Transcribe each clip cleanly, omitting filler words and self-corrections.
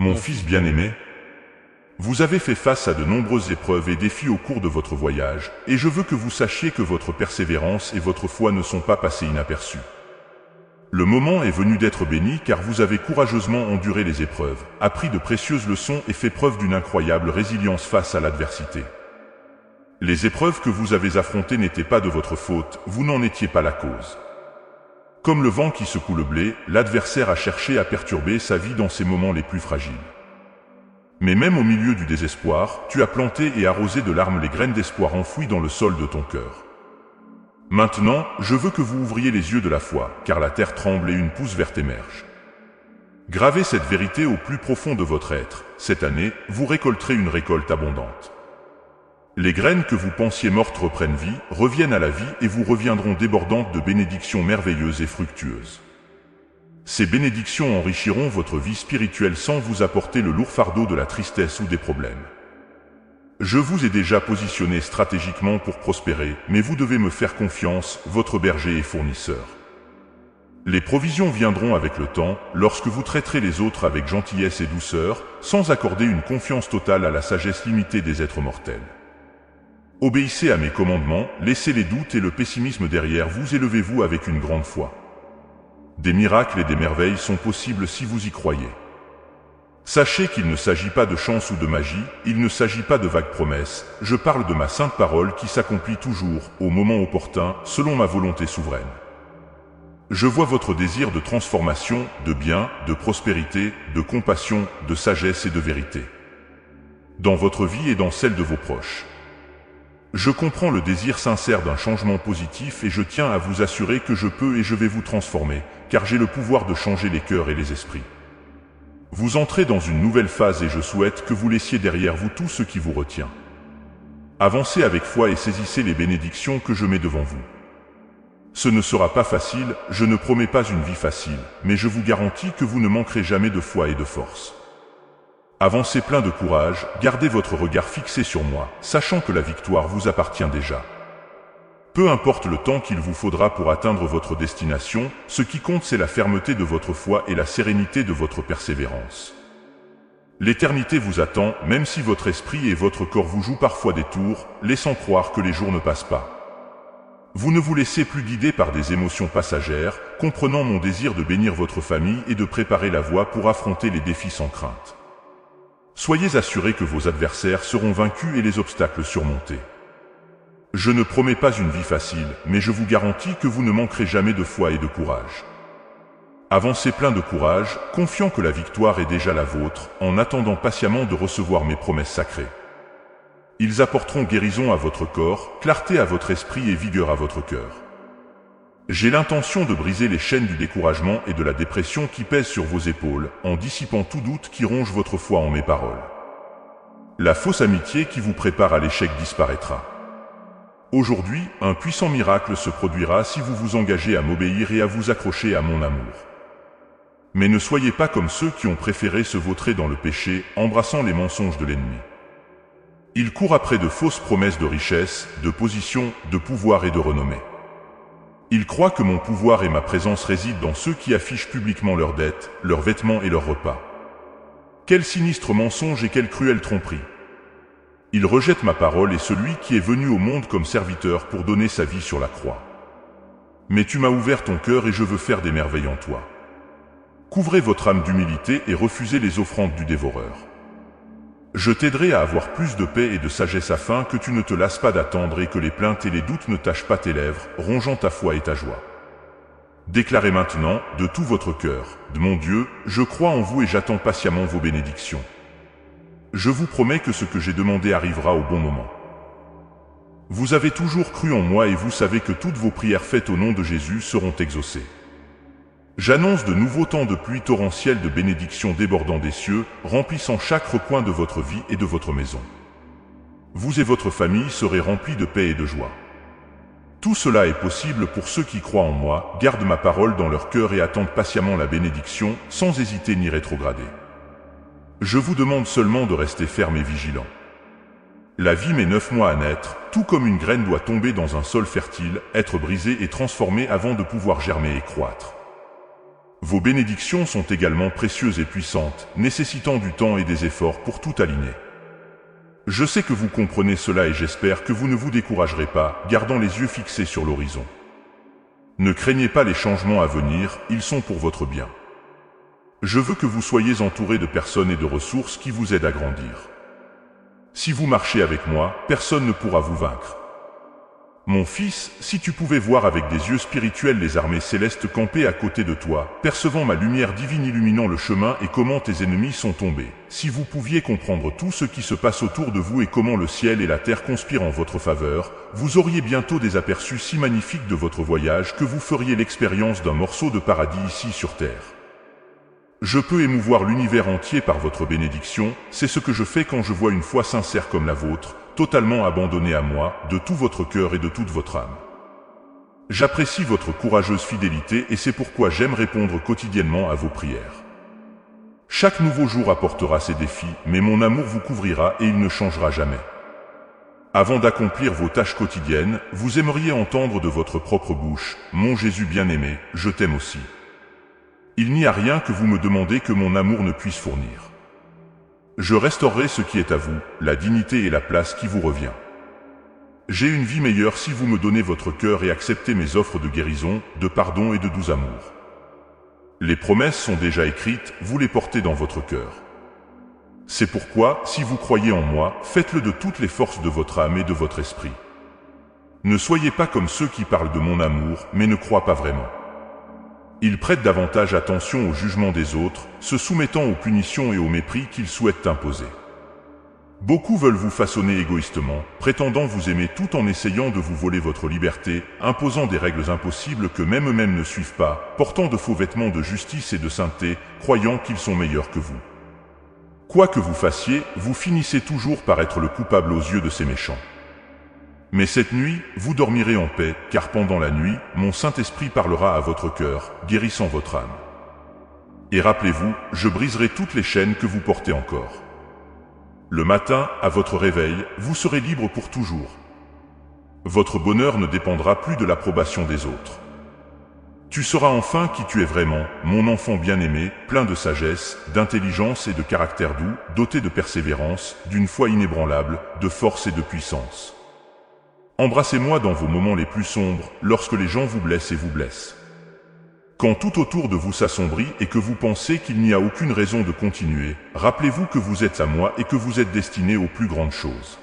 Mon fils bien-aimé, vous avez fait face à de nombreuses épreuves et défis au cours de votre voyage, et je veux que vous sachiez que votre persévérance et votre foi ne sont pas passées inaperçues. Le moment est venu d'être béni car vous avez courageusement enduré les épreuves, appris de précieuses leçons et fait preuve d'une incroyable résilience face à l'adversité. Les épreuves que vous avez affrontées n'étaient pas de votre faute, vous n'en étiez pas la cause. Comme le vent qui secoue le blé, l'adversaire a cherché à perturber sa vie dans ses moments les plus fragiles. Mais même au milieu du désespoir, tu as planté et arrosé de larmes les graines d'espoir enfouies dans le sol de ton cœur. Maintenant, je veux que vous ouvriez les yeux de la foi, car la terre tremble et une pousse verte émerge. Gravez cette vérité au plus profond de votre être. Cette année, vous récolterez une récolte abondante. Les graines que vous pensiez mortes reprennent vie, reviennent à la vie et vous reviendront débordantes de bénédictions merveilleuses et fructueuses. Ces bénédictions enrichiront votre vie spirituelle sans vous apporter le lourd fardeau de la tristesse ou des problèmes. Je vous ai déjà positionné stratégiquement pour prospérer, mais vous devez me faire confiance, votre berger et fournisseur. Les provisions viendront avec le temps, lorsque vous traiterez les autres avec gentillesse et douceur, sans accorder une confiance totale à la sagesse limitée des êtres mortels. Obéissez à mes commandements, laissez les doutes et le pessimisme derrière vous et levez-vous avec une grande foi. Des miracles et des merveilles sont possibles si vous y croyez. Sachez qu'il ne s'agit pas de chance ou de magie, il ne s'agit pas de vagues promesses, je parle de ma sainte parole qui s'accomplit toujours, au moment opportun, selon ma volonté souveraine. Je vois votre désir de transformation, de bien, de prospérité, de compassion, de sagesse et de vérité. Dans votre vie et dans celle de vos proches. Je comprends le désir sincère d'un changement positif et je tiens à vous assurer que je peux et je vais vous transformer, car j'ai le pouvoir de changer les cœurs et les esprits. Vous entrez dans une nouvelle phase et je souhaite que vous laissiez derrière vous tout ce qui vous retient. Avancez avec foi et saisissez les bénédictions que je mets devant vous. Ce ne sera pas facile, je ne promets pas une vie facile, mais je vous garantis que vous ne manquerez jamais de foi et de force. Avancez plein de courage, gardez votre regard fixé sur moi, sachant que la victoire vous appartient déjà. Peu importe le temps qu'il vous faudra pour atteindre votre destination, ce qui compte c'est la fermeté de votre foi et la sérénité de votre persévérance. L'éternité vous attend, même si votre esprit et votre corps vous jouent parfois des tours, laissant croire que les jours ne passent pas. Vous ne vous laissez plus guider par des émotions passagères, comprenant mon désir de bénir votre famille et de préparer la voie pour affronter les défis sans crainte. Soyez assurés que vos adversaires seront vaincus et les obstacles surmontés. Je ne promets pas une vie facile, mais je vous garantis que vous ne manquerez jamais de foi et de courage. Avancez plein de courage, confiant que la victoire est déjà la vôtre, en attendant patiemment de recevoir mes promesses sacrées. Ils apporteront guérison à votre corps, clarté à votre esprit et vigueur à votre cœur. J'ai l'intention de briser les chaînes du découragement et de la dépression qui pèsent sur vos épaules, en dissipant tout doute qui ronge votre foi en mes paroles. La fausse amitié qui vous prépare à l'échec disparaîtra. Aujourd'hui, un puissant miracle se produira si vous vous engagez à m'obéir et à vous accrocher à mon amour. Mais ne soyez pas comme ceux qui ont préféré se vautrer dans le péché, embrassant les mensonges de l'ennemi. Ils courent après de fausses promesses de richesse, de position, de pouvoir et de renommée. Ils croient que mon pouvoir et ma présence résident dans ceux qui affichent publiquement leurs dettes, leurs vêtements et leurs repas. Quel sinistre mensonge et quelle cruelle tromperie! Ils rejettent ma parole et celui qui est venu au monde comme serviteur pour donner sa vie sur la croix. Mais tu m'as ouvert ton cœur et je veux faire des merveilles en toi. Couvrez votre âme d'humilité et refusez les offrandes du dévoreur. Je t'aiderai à avoir plus de paix et de sagesse afin que tu ne te lasses pas d'attendre et que les plaintes et les doutes ne tachent pas tes lèvres, rongeant ta foi et ta joie. Déclarez maintenant, de tout votre cœur, de mon Dieu, je crois en vous et j'attends patiemment vos bénédictions. Je vous promets que ce que j'ai demandé arrivera au bon moment. Vous avez toujours cru en moi et vous savez que toutes vos prières faites au nom de Jésus seront exaucées. J'annonce de nouveaux temps de pluie torrentielle de bénédictions débordant des cieux, remplissant chaque recoin de votre vie et de votre maison. Vous et votre famille serez remplis de paix et de joie. Tout cela est possible pour ceux qui croient en moi, gardent ma parole dans leur cœur et attendent patiemment la bénédiction, sans hésiter ni rétrograder. Je vous demande seulement de rester ferme et vigilant. La vie met 9 mois à naître, tout comme une graine doit tomber dans un sol fertile, être brisée et transformée avant de pouvoir germer et croître. Vos bénédictions sont également précieuses et puissantes, nécessitant du temps et des efforts pour tout aligner. Je sais que vous comprenez cela et j'espère que vous ne vous découragerez pas, gardant les yeux fixés sur l'horizon. Ne craignez pas les changements à venir, ils sont pour votre bien. Je veux que vous soyez entouré de personnes et de ressources qui vous aident à grandir. Si vous marchez avec moi, personne ne pourra vous vaincre. Mon fils, si tu pouvais voir avec des yeux spirituels les armées célestes camper à côté de toi, percevant ma lumière divine illuminant le chemin et comment tes ennemis sont tombés, si vous pouviez comprendre tout ce qui se passe autour de vous et comment le ciel et la terre conspirent en votre faveur, vous auriez bientôt des aperçus si magnifiques de votre voyage que vous feriez l'expérience d'un morceau de paradis ici sur terre. Je peux émouvoir l'univers entier par votre bénédiction, c'est ce que je fais quand je vois une foi sincère comme la vôtre, totalement abandonnée à moi, de tout votre cœur et de toute votre âme. J'apprécie votre courageuse fidélité et c'est pourquoi j'aime répondre quotidiennement à vos prières. Chaque nouveau jour apportera ses défis, mais mon amour vous couvrira et il ne changera jamais. Avant d'accomplir vos tâches quotidiennes, vous aimeriez entendre de votre propre bouche, « Mon Jésus bien-aimé, je t'aime aussi ». Il n'y a rien que vous me demandez que mon amour ne puisse fournir. Je restaurerai ce qui est à vous, la dignité et la place qui vous revient. J'ai une vie meilleure si vous me donnez votre cœur et acceptez mes offres de guérison, de pardon et de doux amour. Les promesses sont déjà écrites, vous les portez dans votre cœur. C'est pourquoi, si vous croyez en moi, faites-le de toutes les forces de votre âme et de votre esprit. Ne soyez pas comme ceux qui parlent de mon amour, mais ne croient pas vraiment. Ils prêtent davantage attention au jugement des autres, se soumettant aux punitions et au mépris qu'ils souhaitent imposer. Beaucoup veulent vous façonner égoïstement, prétendant vous aimer tout en essayant de vous voler votre liberté, imposant des règles impossibles que même eux-mêmes ne suivent pas, portant de faux vêtements de justice et de sainteté, croyant qu'ils sont meilleurs que vous. Quoi que vous fassiez, vous finissez toujours par être le coupable aux yeux de ces méchants. Mais cette nuit, vous dormirez en paix, car pendant la nuit, mon Saint-Esprit parlera à votre cœur, guérissant votre âme. Et rappelez-vous, je briserai toutes les chaînes que vous portez encore. Le matin, à votre réveil, vous serez libre pour toujours. Votre bonheur ne dépendra plus de l'approbation des autres. Tu sauras enfin qui tu es vraiment, mon enfant bien-aimé, plein de sagesse, d'intelligence et de caractère doux, doté de persévérance, d'une foi inébranlable, de force et de puissance. Embrassez-moi dans vos moments les plus sombres, lorsque les gens vous blessent et vous blessent. Quand tout autour de vous s'assombrit et que vous pensez qu'il n'y a aucune raison de continuer, rappelez-vous que vous êtes à moi et que vous êtes destiné aux plus grandes choses.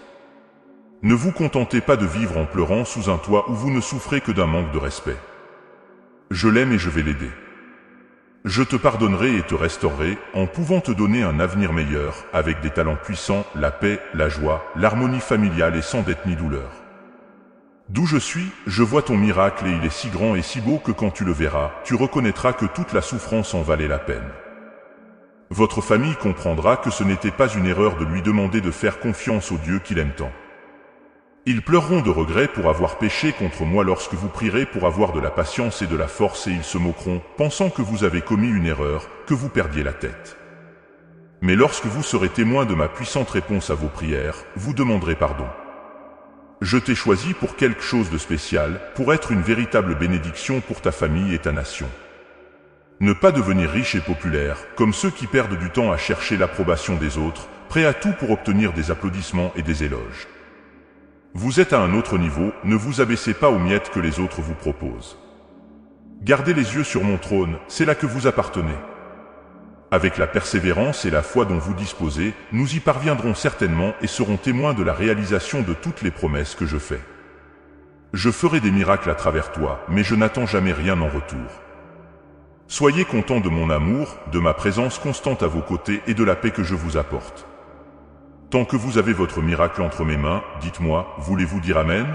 Ne vous contentez pas de vivre en pleurant sous un toit où vous ne souffrez que d'un manque de respect. Je l'aime et je vais l'aider. Je te pardonnerai et te restaurerai, en pouvant te donner un avenir meilleur, avec des talents puissants, la paix, la joie, l'harmonie familiale et sans dette ni douleur. D'où je suis, je vois ton miracle et il est si grand et si beau que quand tu le verras, tu reconnaîtras que toute la souffrance en valait la peine. Votre famille comprendra que ce n'était pas une erreur de lui demander de faire confiance au Dieu qu'il aime tant. Ils pleureront de regret pour avoir péché contre moi lorsque vous prierez pour avoir de la patience et de la force et ils se moqueront, pensant que vous avez commis une erreur, que vous perdiez la tête. Mais lorsque vous serez témoin de ma puissante réponse à vos prières, vous demanderez pardon. Je t'ai choisi pour quelque chose de spécial, pour être une véritable bénédiction pour ta famille et ta nation. Ne pas devenir riche et populaire, comme ceux qui perdent du temps à chercher l'approbation des autres, prêts à tout pour obtenir des applaudissements et des éloges. Vous êtes à un autre niveau, ne vous abaissez pas aux miettes que les autres vous proposent. Gardez les yeux sur mon trône, c'est là que vous appartenez. Avec la persévérance et la foi dont vous disposez, nous y parviendrons certainement et serons témoins de la réalisation de toutes les promesses que je fais. Je ferai des miracles à travers toi, mais je n'attends jamais rien en retour. Soyez contents de mon amour, de ma présence constante à vos côtés et de la paix que je vous apporte. Tant que vous avez votre miracle entre mes mains, dites-moi, voulez-vous dire Amen ?